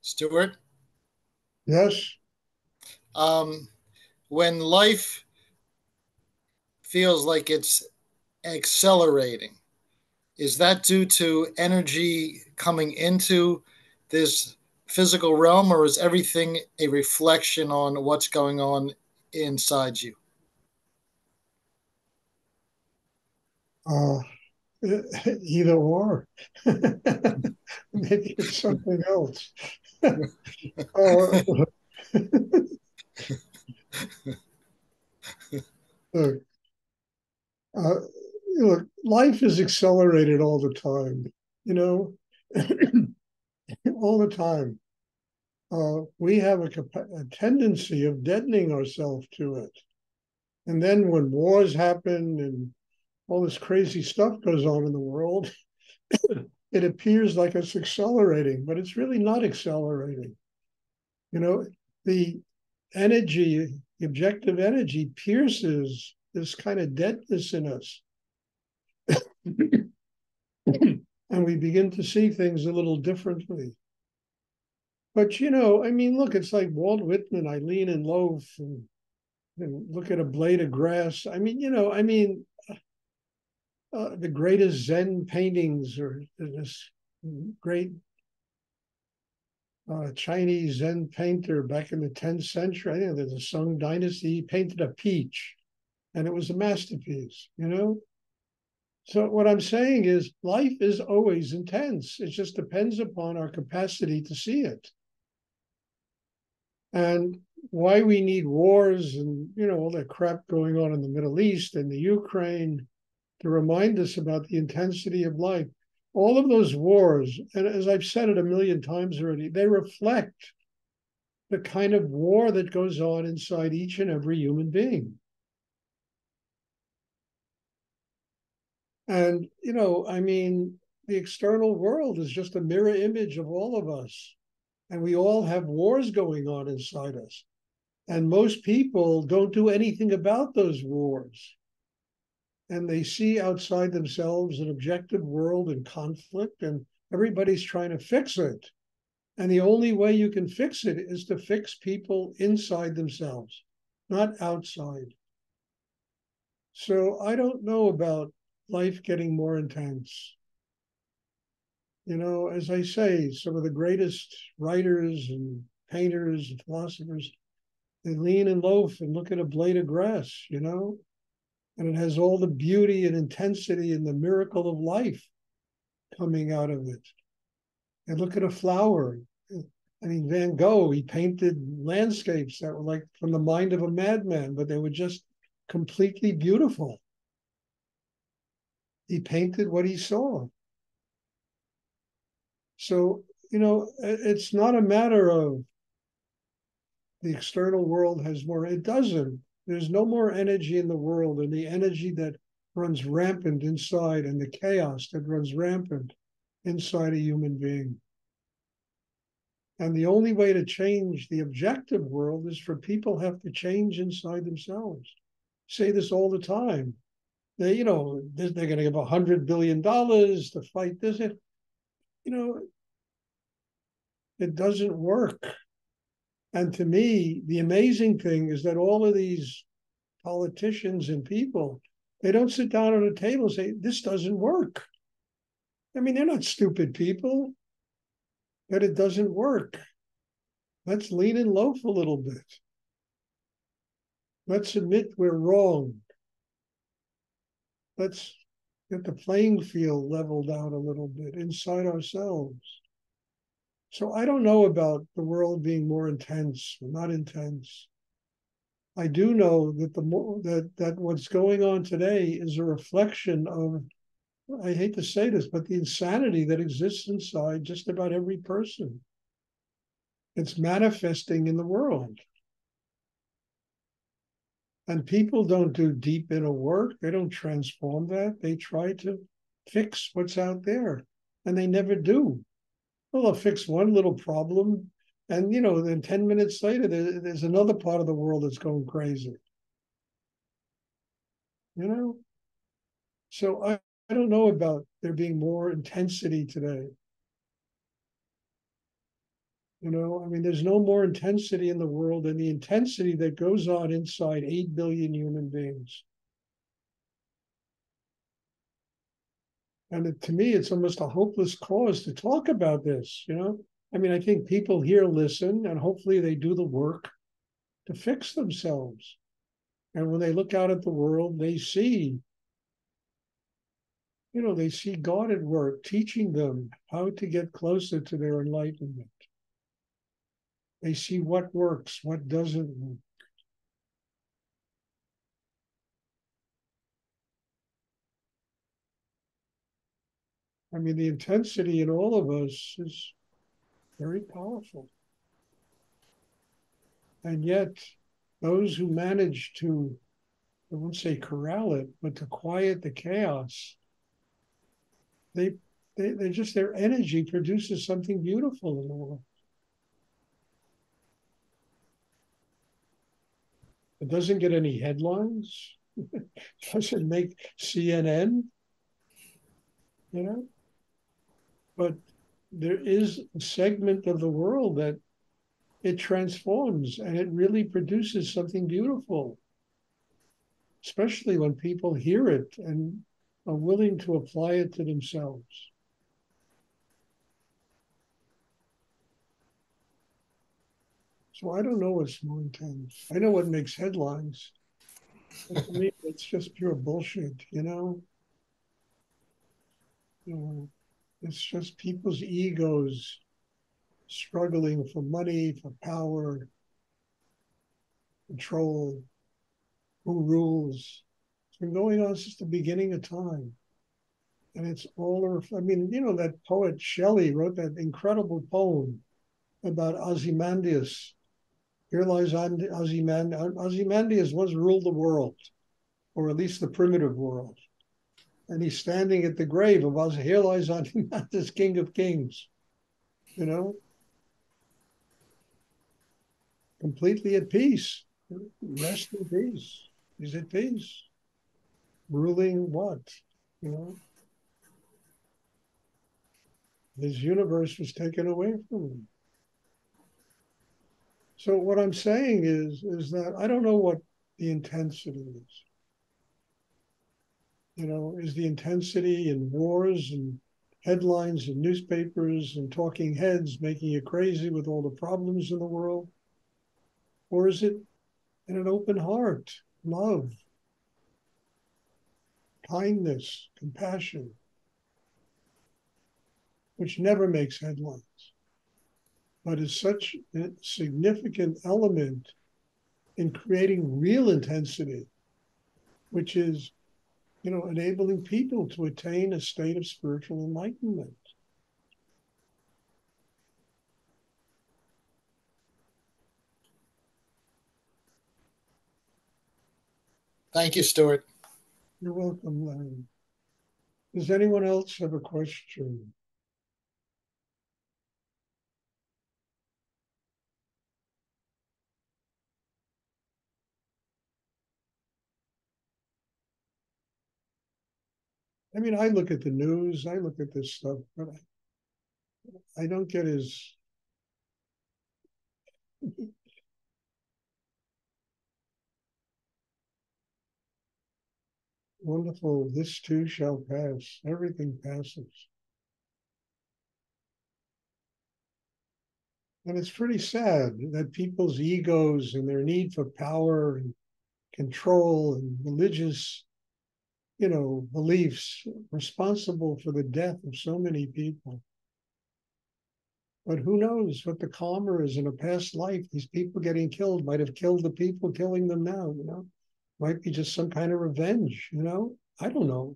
Stuart, Yes. um, when life feels like it's accelerating, is that due to energy coming into this physical realm, or is everything a reflection on what's going on inside you? Uh, Either or. Maybe it's something else. uh, look, uh, look, life is accelerated all the time, you know, all the time. We have a tendency of deadening ourselves to it. And then when wars happen and all this crazy stuff goes on in the world, it appears like it's accelerating, but it's really not accelerating. You know, the energy, the objective energy pierces this kind of deadness in us. And we begin to see things a little differently. But, I mean, look, it's like Walt Whitman, I lean and loaf and look at a blade of grass. I mean, the greatest Zen paintings or this great Chinese Zen painter back in the 10th century. I think there's a Sung Dynasty. He painted a peach, and it was a masterpiece. So what I'm saying is life is always intense. It just depends upon our capacity to see it. And why we need wars and all that crap going on in the Middle East and the Ukraine to remind us about the intensity of life. All of those wars, and as I've said it a million times already, they reflect the kind of war that goes on inside each and every human being. And, I mean, the external world is just a mirror image of all of us. And we all have wars going on inside us. And most people don't do anything about those wars. And they see outside themselves an objective world in conflict, and everybody's trying to fix it. And the only way you can fix it is to fix people inside themselves, not outside. So I don't know about life getting more intense. As I say, some of the greatest writers and painters and philosophers, they lean and loaf and look at a blade of grass, and it has all the beauty and intensity and the miracle of life coming out of it. And look at a flower. I mean, Van Gogh, he painted landscapes that were like from the mind of a madman, but they were just completely beautiful. He painted what he saw. So, it's not a matter of the external world has more. It doesn't. There's no more energy in the world, and the energy that runs rampant inside and the chaos that runs rampant inside a human being. And the only way to change the objective world is for people have to change inside themselves. Say this all the time. They're going to give $100 billion to fight this. Know, it doesn't work. And to me, the amazing thing is that all of these politicians and people, they don't sit down at a table and say, this doesn't work. I mean, they're not stupid people, but it doesn't work. Let's lean and loaf a little bit. Let's admit we're wrong. Let's get the playing field leveled out a little bit inside ourselves. So I don't know about the world being more intense or not intense. I do know that that what's going on today is a reflection of, I hate to say this, but the insanity that exists inside just about every person. It's manifesting in the world. And people don't do deep inner work. They don't transform that. They try to fix what's out there, and they never do. Well, they'll fix one little problem, and then 10 minutes later, there's another part of the world that's going crazy. You know, so I don't know about there being more intensity today. I mean, there's no more intensity in the world than the intensity that goes on inside 8 billion human beings. And to me, it's almost a hopeless cause to talk about this. I mean, I think people here listen and hopefully they do the work to fix themselves. And when they look out at the world, they see God at work, teaching them how to get closer to their enlightenment. They see what works, what doesn't work. I mean, the intensity in all of us is very powerful. And yet, those who manage to, I won't say corral it, but to quiet the chaos, they, they just, their energy produces something beautiful in the world. It doesn't get any headlines, doesn't make CNN, but there is a segment of the world that it transforms and it really produces something beautiful, especially when people hear it and are willing to apply it to themselves. So I don't know what's more intense. I know what makes headlines. But to me, it's just pure bullshit. You know, it's just people's egos struggling for money, for power, control, who rules. It's been going on since the beginning of time. And it's all, I mean, that poet Shelley wrote that incredible poem about Ozymandias. Here lies Ozymandias once ruled the world, or at least the primitive world. And he's standing at the grave of Ozymandias. Here lies Ozymandias, king of kings, you know, completely at peace. Rest in peace. He's at peace. Ruling what? You know, his universe was taken away from him. So what I'm saying is that I don't know what the intensity is. Is the intensity in wars and headlines and newspapers and talking heads making you crazy with all the problems in the world? Or is it in an open heart, love, kindness, compassion, which never makes headlines, but is such a significant element in creating real intensity, which is, enabling people to attain a state of spiritual enlightenment. Thank you, Stuart. You're welcome, Larry. Does anyone else have a question? I mean, I look at the news, I look at this stuff, but I don't get as wonderful. This too shall pass. Everything passes. And it's pretty sad that people's egos and their need for power and control and religious, beliefs responsible for the death of so many people. But who knows what the karma is in a past life? These people getting killed might have killed the people killing them now. Might be just some kind of revenge. I don't know.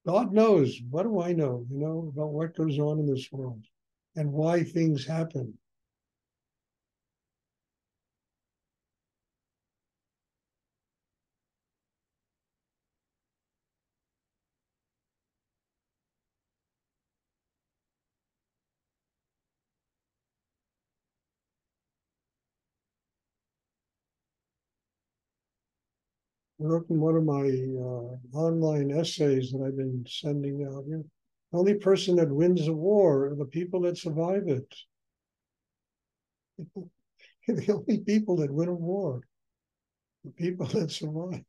God knows. What do I know, about what goes on in this world and why things happen? I wrote in one of my online essays that I've been sending out here. The only person that wins a war are the people that survive it. The only people that win a war, the people that survive.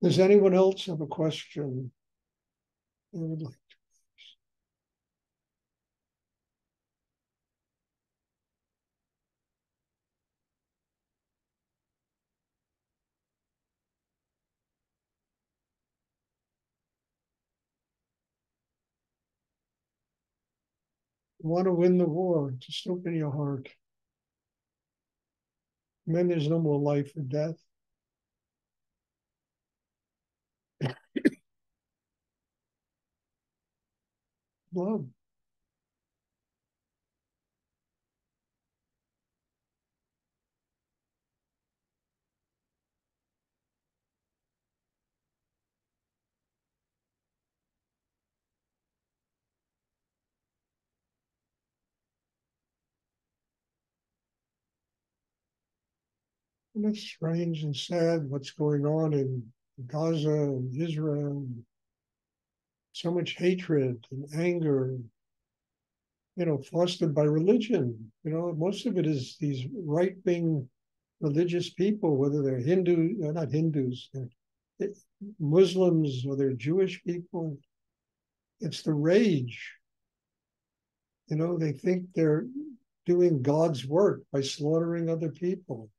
Does anyone else have a question? They would like want to win the war, just open your heart. And then there's no more life or death. Love. And it's strange and sad what's going on in Gaza and Israel. So much hatred and anger, fostered by religion. Most of it is these right wing religious people, whether they're Hindu, not Hindus, they're Muslims or they're Jewish people. It's the rage. They think they're doing God's work by slaughtering other people.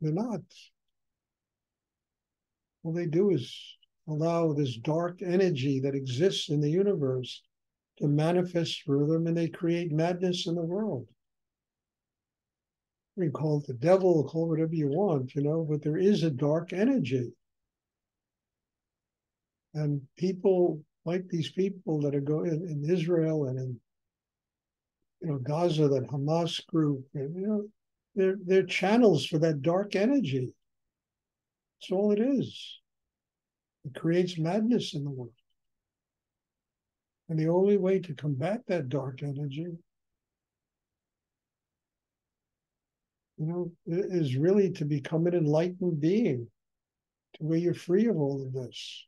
They're not. All they do is allow this dark energy that exists in the universe to manifest through them, and they create madness in the world. You can call it the devil, call it whatever you want, but there is a dark energy. And people like these people that are going in Israel and in Gaza, that Hamas group, and they're channels for that dark energy. That's all it is. It creates madness in the world. And the only way to combat that dark energy, is really to become an enlightened being, to where you're free of all of this.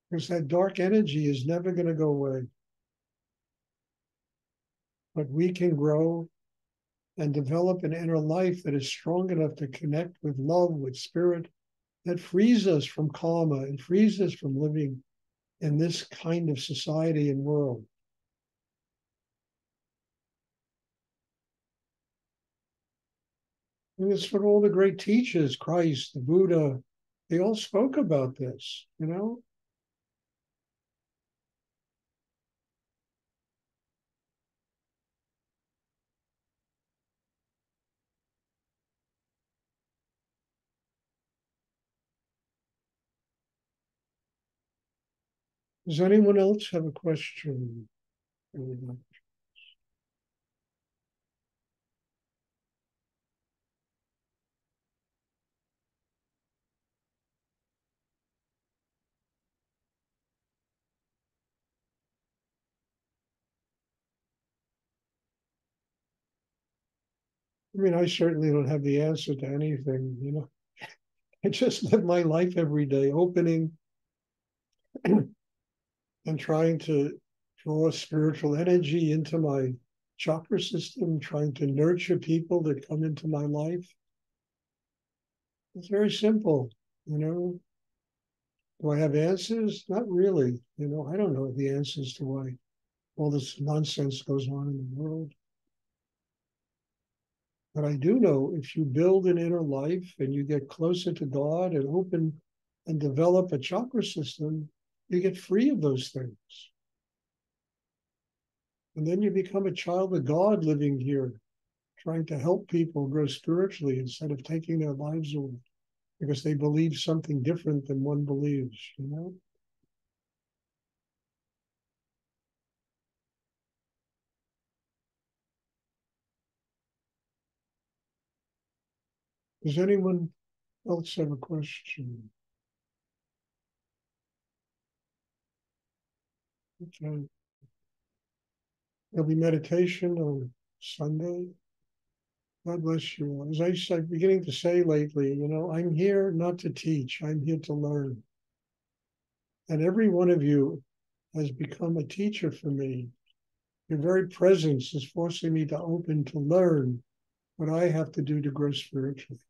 Because that dark energy is never going to go away. But we can grow and develop an inner life that is strong enough to connect with love, with spirit, that frees us from karma and frees us from living in this kind of society and world. And it's what all the great teachers, Christ, the Buddha, they all spoke about this. Does anyone else have a question? I mean, I certainly don't have the answer to anything. I just live my life every day, opening and trying to draw spiritual energy into my chakra system, trying to nurture people that come into my life. It's very simple. Do I have answers? Not really. I don't know the answers to why all this nonsense goes on in the world. But I do know if you build an inner life and you get closer to God and open and develop a chakra system, you get free of those things. And then you become a child of God living here, trying to help people grow spiritually instead of taking their lives away because they believe something different than one believes. Does anyone else have a question? Okay. There'll be meditation on Sunday. God bless you. As I'm beginning to say lately, I'm here not to teach, I'm here to learn. And every one of you has become a teacher for me. Your very presence is forcing me to open to learn what I have to do to grow spiritually.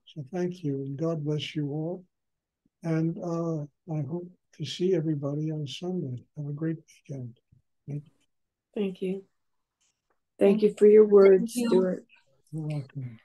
So thank you, and God bless you all. And I hope to see everybody on Sunday. Have a great weekend. Thank you. Thank you. Thank you for your words, you. Stuart. You're welcome.